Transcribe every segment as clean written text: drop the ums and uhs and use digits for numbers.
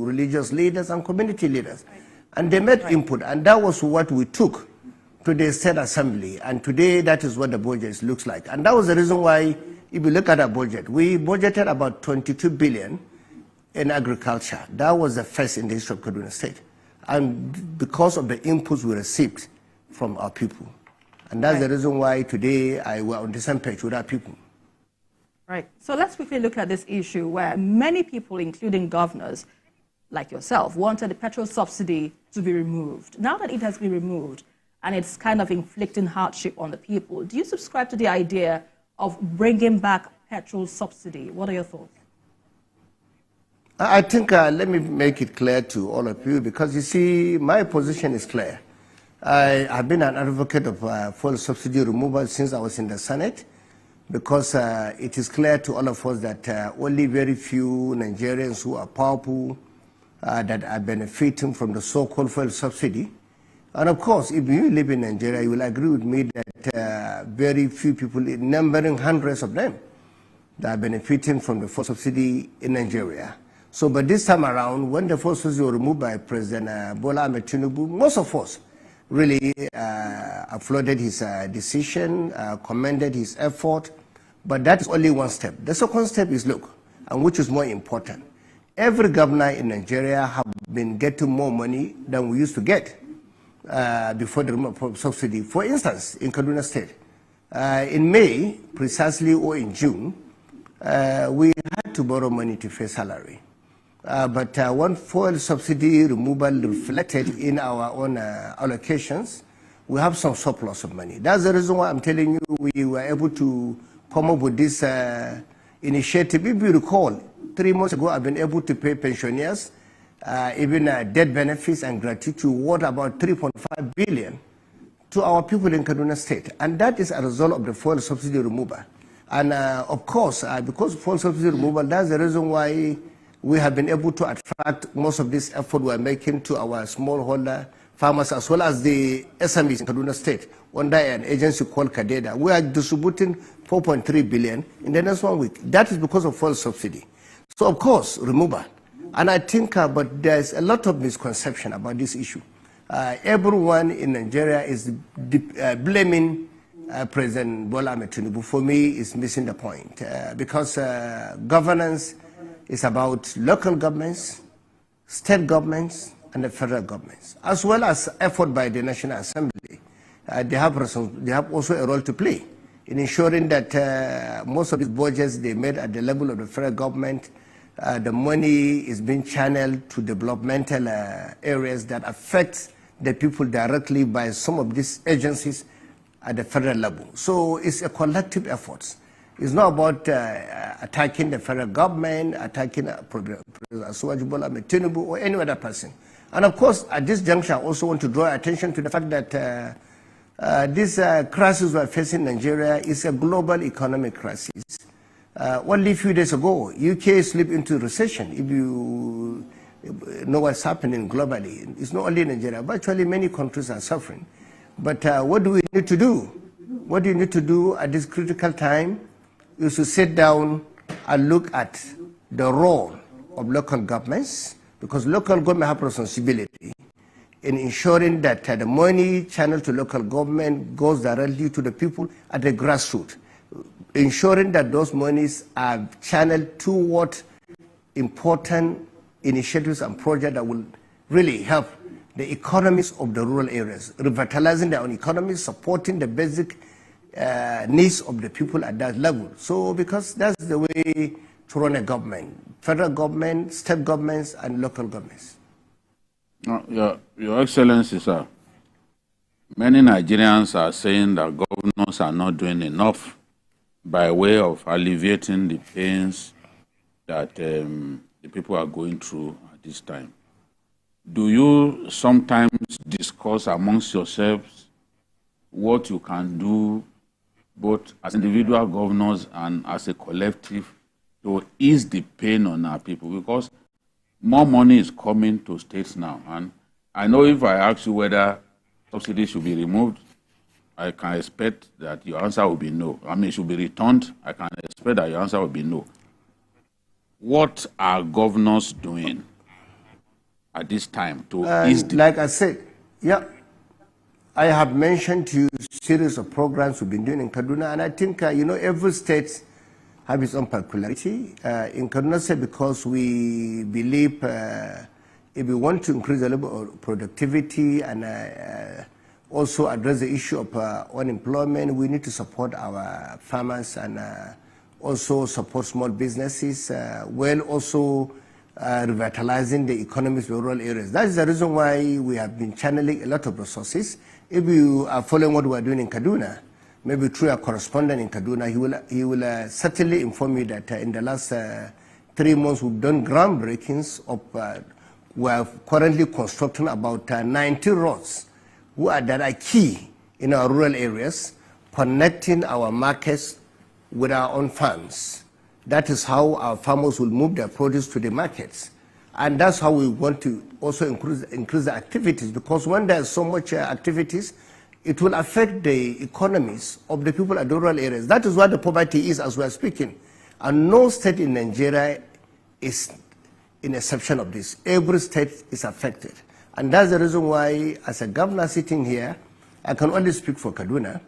religious leaders and community leaders. And they made input, and that was what we took to the State Assembly. And today, that is what the budget looks like. And that was the reason why, if you look at our budget, we budgeted about 22 billion in agriculture. That was the first in the history of Kaduna State. And because of the inputs we received from our people. And that's the reason why today we're on the same page with our people. Right. So let's quickly look at this issue where many people, including governors like yourself, wanted the petrol subsidy to be removed. Now that it has been removed and it's kind of inflicting hardship on the people, do you subscribe to the idea of bringing back petrol subsidy? What are your thoughts? I think, let me make it clear to all of you, because you see, my position is clear. I have been an advocate of fuel subsidy removal since I was in the Senate, because it is clear to all of us that only very few Nigerians who are powerful that are benefiting from the so-called fuel subsidy. And of course, if you live in Nigeria, you will agree with me that very few people, numbering hundreds of them, that are benefiting from the fuel subsidy in Nigeria. So, but this time around, when the fuel subsidy was removed by President Bola Ahmed Tinubu, most of us really applauded his decision, commended his effort, but that is only one step. The second step is, look, and which is more important, every governor in Nigeria have been getting more money than we used to get before the removal of subsidy. For instance, in Kaduna State, in May, precisely, or in June, we had to borrow money to pay salary. But when fuel subsidy removal reflected in our own allocations, we have some surplus of money. That's the reason why I'm telling you we were able to come up with this initiative. If you recall, 3 months ago, I've been able to pay pensioners, even death benefits and gratuity worth about 3.5 billion to our people in Kaduna State. And that is a result of the fuel subsidy removal. And of course, because of fuel subsidy removal, that's the reason why we have been able to attract most of this effort we're making to our smallholder farmers as well as the SMEs in Kaduna State under an agency called Kadeda. We are distributing 4.3 billion in the next 1 week. That is because of fuel subsidy. So of course, removal. And I think, but there's a lot of misconception about this issue. Everyone in Nigeria is blaming President Bola Ahmed Tinubu. For me, is missing the point because governance is about local governments, state governments, and the federal governments, as well as effort by the National Assembly. They have also a role to play in ensuring that most of these budgets they made at the level of the federal government, the money is being channeled to developmental areas that affect the people directly by some of these agencies at the federal level. So it's a collective effort. It's not about attacking the federal government, attacking President Bola Ahmed Tinubu or any other person. And of course, at this juncture, I also want to draw attention to the fact that this crisis we're facing in Nigeria is a global economic crisis. Only a few days ago, UK slipped into recession. If you know what's happening globally, it's not only Nigeria, but actually many countries are suffering. But what do we need to do? What do you need to do at this critical time is to sit down and look at the role of local governments, because local government have responsibility in ensuring that the money channeled to local government goes directly to the people at the grassroots, ensuring that those monies are channeled toward important initiatives and projects that will really help the economies of the rural areas, revitalizing their own economies, supporting the basic needs of the people at that level. So, because that's the way to run a government, federal government, state governments, and local governments. Your Excellency, sir, many Nigerians are saying that governors are not doing enough by way of alleviating the pains that the people are going through at this time. Do you sometimes discuss amongst yourselves what you can do, both as individual governors and as a collective, to ease the pain on our people? Because more money is coming to states now. And I know if I ask you whether subsidy should be removed, I can expect that your answer will be no. I mean, it should be returned. I can expect that your answer will be no. What are governors doing at this time to ease the... Like I said, yeah, I have mentioned to you a series of programs we've been doing in Kaduna, and I think, every state has its own peculiarity. In Kaduna State, because we believe if we want to increase the level of productivity and also address the issue of unemployment, we need to support our farmers and also support small businesses, while also revitalizing the economies of rural areas. That is the reason why we have been channeling a lot of resources. If you are following what we are doing in Kaduna, maybe through a correspondent in Kaduna, he will certainly inform you that in the last 3 months we've done groundbreakings of, we are currently constructing about 90 roads that are key in our rural areas, connecting our markets with our own farms. That is how our farmers will move their produce to the markets. And that's how we want to also increase the activities, because when there's so much activities, it will affect the economies of the people at the rural areas. That is what the poverty is as we are speaking. And no state in Nigeria is an exception of this. Every state is affected. And that's the reason why, as a governor sitting here, I can only speak for Kaduna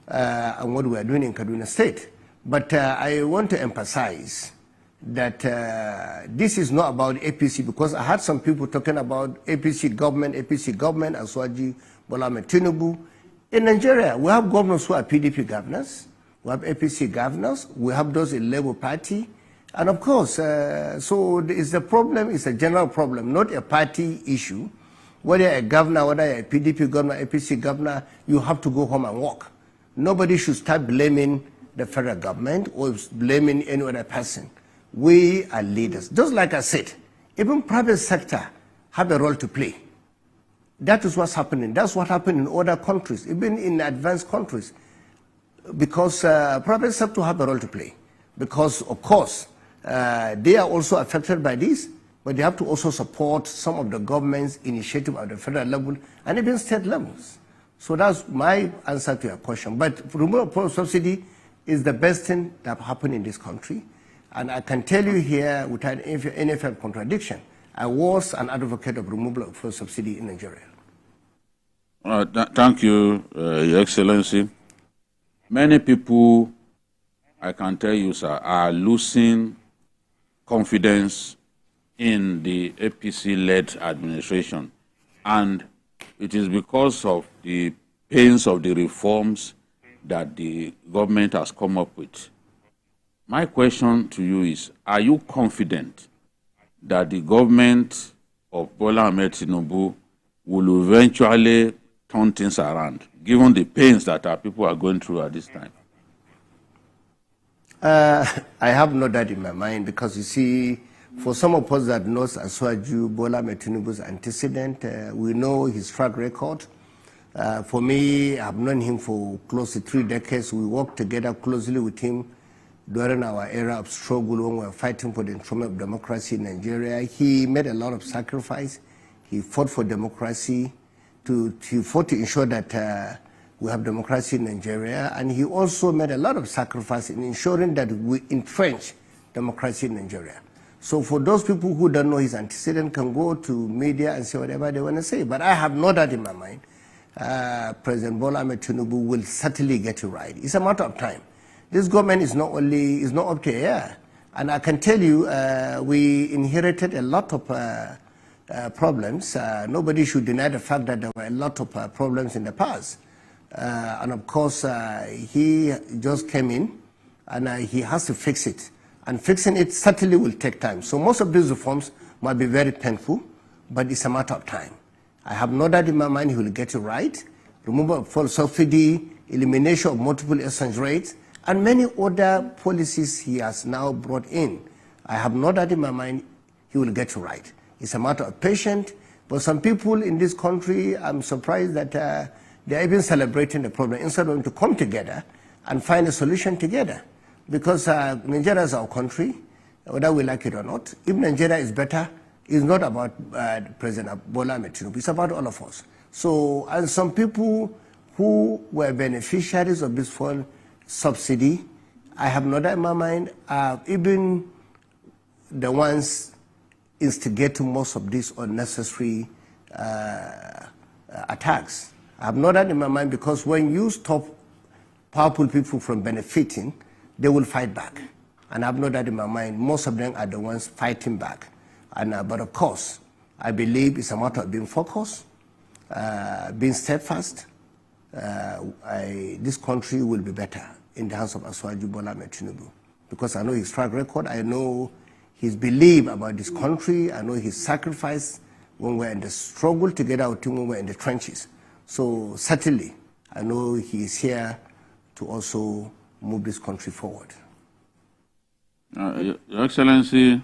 and what we are doing in Kaduna State. But I want to emphasize that this is not about APC, because I had some people talking about APC government, Aswaji, Bola Tinubu. In Nigeria, we have governors who are PDP governors, we have APC governors, we have those in Labour Party, and of course, so it's a problem, it's a general problem, not a party issue. Whether a governor, whether a PDP governor, APC governor, you have to go home and work. Nobody should start blaming the federal government or blaming any other person. We are leaders. Just like I said, even private sector have a role to play. That is what's happening. That's what happened in other countries, even in advanced countries. Because private sector have a role to play. Because, of course, they are also affected by this, but they have to also support some of the government's initiative at the federal level and even state levels. So that's my answer to your question. But removal of subsidy is the best thing that happened in this country. And I can tell you here, without any contradiction, I was an advocate of removal of fuel subsidy in Nigeria. Thank you, Your Excellency. Many people, I can tell you, sir, are losing confidence in the APC-led administration. And it is because of the pains of the reforms that the government has come up with. My question to you is, are you confident that the government of Bola Ahmed Tinubu will eventually turn things around, given the pains that our people are going through at this time? I have no doubt in my mind, because you see, for some of us that knows Aswaju Bola Ahmed Tinubu's antecedent, we know his track record. For me, I've known him for close to 3 decades. We worked together closely with him during our era of struggle when we were fighting for the enthronement of democracy in Nigeria. He made a lot of sacrifice. He fought for democracy. He fought to ensure that we have democracy in Nigeria. And he also made a lot of sacrifice in ensuring that we entrench democracy in Nigeria. So for those people who don't know his antecedent, can go to media and say whatever they want to say. But I have no doubt in my mind, President Bola Ahmed Tinubu will certainly get it right. It's a matter of time. This government is not up to air. And I can tell you, we inherited a lot of problems. Nobody should deny the fact that there were a lot of problems in the past. And of course, he just came in and he has to fix it. And fixing it certainly will take time. So most of these reforms might be very painful, but it's a matter of time. I have no doubt in my mind he will get it right. Removal of fuel subsidy, elimination of multiple exchange rates, and many other policies he has now brought in. I have no doubt in my mind he will get it right. It's a matter of patience. But some people in this country, I'm surprised that they are even celebrating the problem instead of them to come together and find a solution together. Because Nigeria is our country, whether we like it or not. If Nigeria is better, it's not about President Bola Ahmed Tinubu, it's about all of us. So, and some people who were beneficiaries of this fuel subsidy, I have no doubt in my mind, even the ones instigating most of these unnecessary attacks. I have not that in my mind, because when you stop powerful people from benefiting, they will fight back. And I have not that in my mind. Most of them are the ones fighting back. And, but of course, I believe it's a matter of being focused, being steadfast. This country will be better in the hands of Asiwaju Bola Ahmed Tinubu, because I know his track record, I know his belief about this country, I know his sacrifice when we're in the struggle together with him, when we're in the trenches. So certainly, I know he is here to also move this country forward. Your Excellency,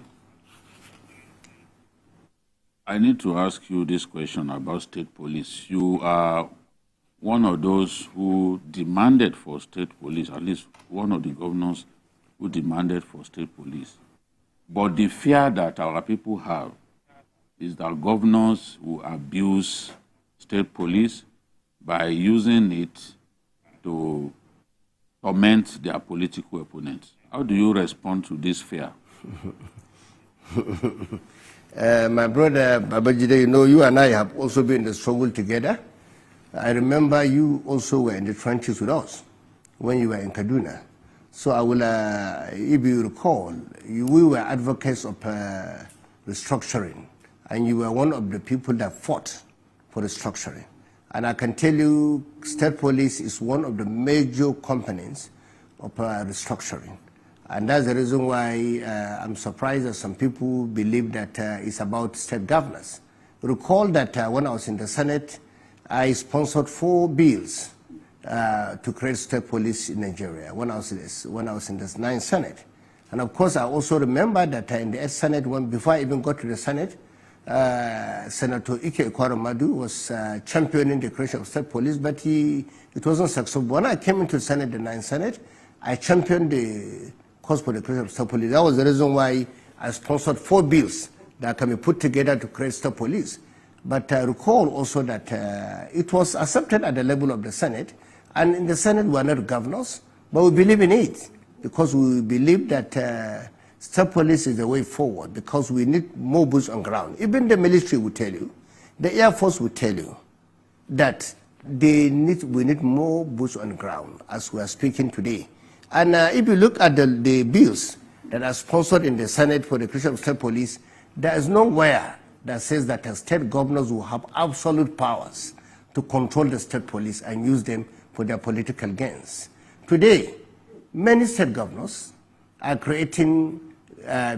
I need to ask you this question about state police. You are one of those who demanded for state police, at least one of the governors who demanded for state police. But the fear that our people have is that governors will abuse state police by using it to torment their political opponents. How do you respond to this fear? My brother Babajide, you know, you and I have also been in the struggle together. I remember you also were in the trenches with us when you were in Kaduna. So I will, if you recall, we were advocates of restructuring, and you were one of the people that fought for restructuring. And I can tell you, state police is one of the major components of restructuring. And that's the reason why I'm surprised that some people believe that it's about state governors. Recall that when I was in the Senate, I sponsored 4 bills to create state police in Nigeria when I was in the 9th Senate. And of course, I also remember that in the 8th Senate, before I even got to the Senate, Senator Ike Ekwaremadu was championing the creation of state police, but it wasn't successful. When I came into the Senate, the 9th Senate, I championed the cause for the creation of state police. That was the reason why I sponsored 4 bills that can be put together to create state police. But recall also that it was accepted at the level of the Senate, and in the Senate we are not governors, but we believe in it, because we believe that state police is the way forward, because we need more boots on ground. Even the military will tell you, the Air Force will tell you that we need more boots on ground as we are speaking today. And if you look at the bills that are sponsored in the Senate for the creation of state police, there is nowhere that says that the state governors will have absolute powers to control the state police and use them for their political gains. Today, many state governors are creating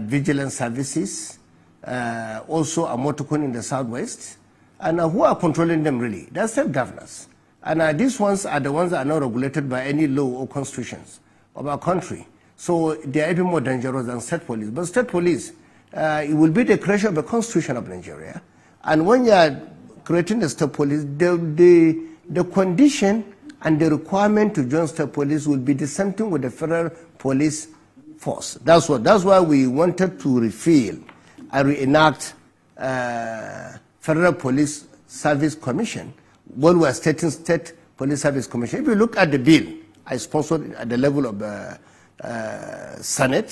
vigilance services, also a Motokun in the southwest, and who are controlling them really? They're state governors. And these ones are the ones that are not regulated by any law or constitutions of our country. So they are even more dangerous than state police. But state police, it will be the creation of the Constitution of Nigeria. And when you are creating the state police, the condition and the requirement to join state police will be the same thing with the federal police force. That's why we wanted to repeal and reenact Federal Police Service Commission when we are stating State Police Service Commission. If you look at the bill I sponsored at the level of the Senate,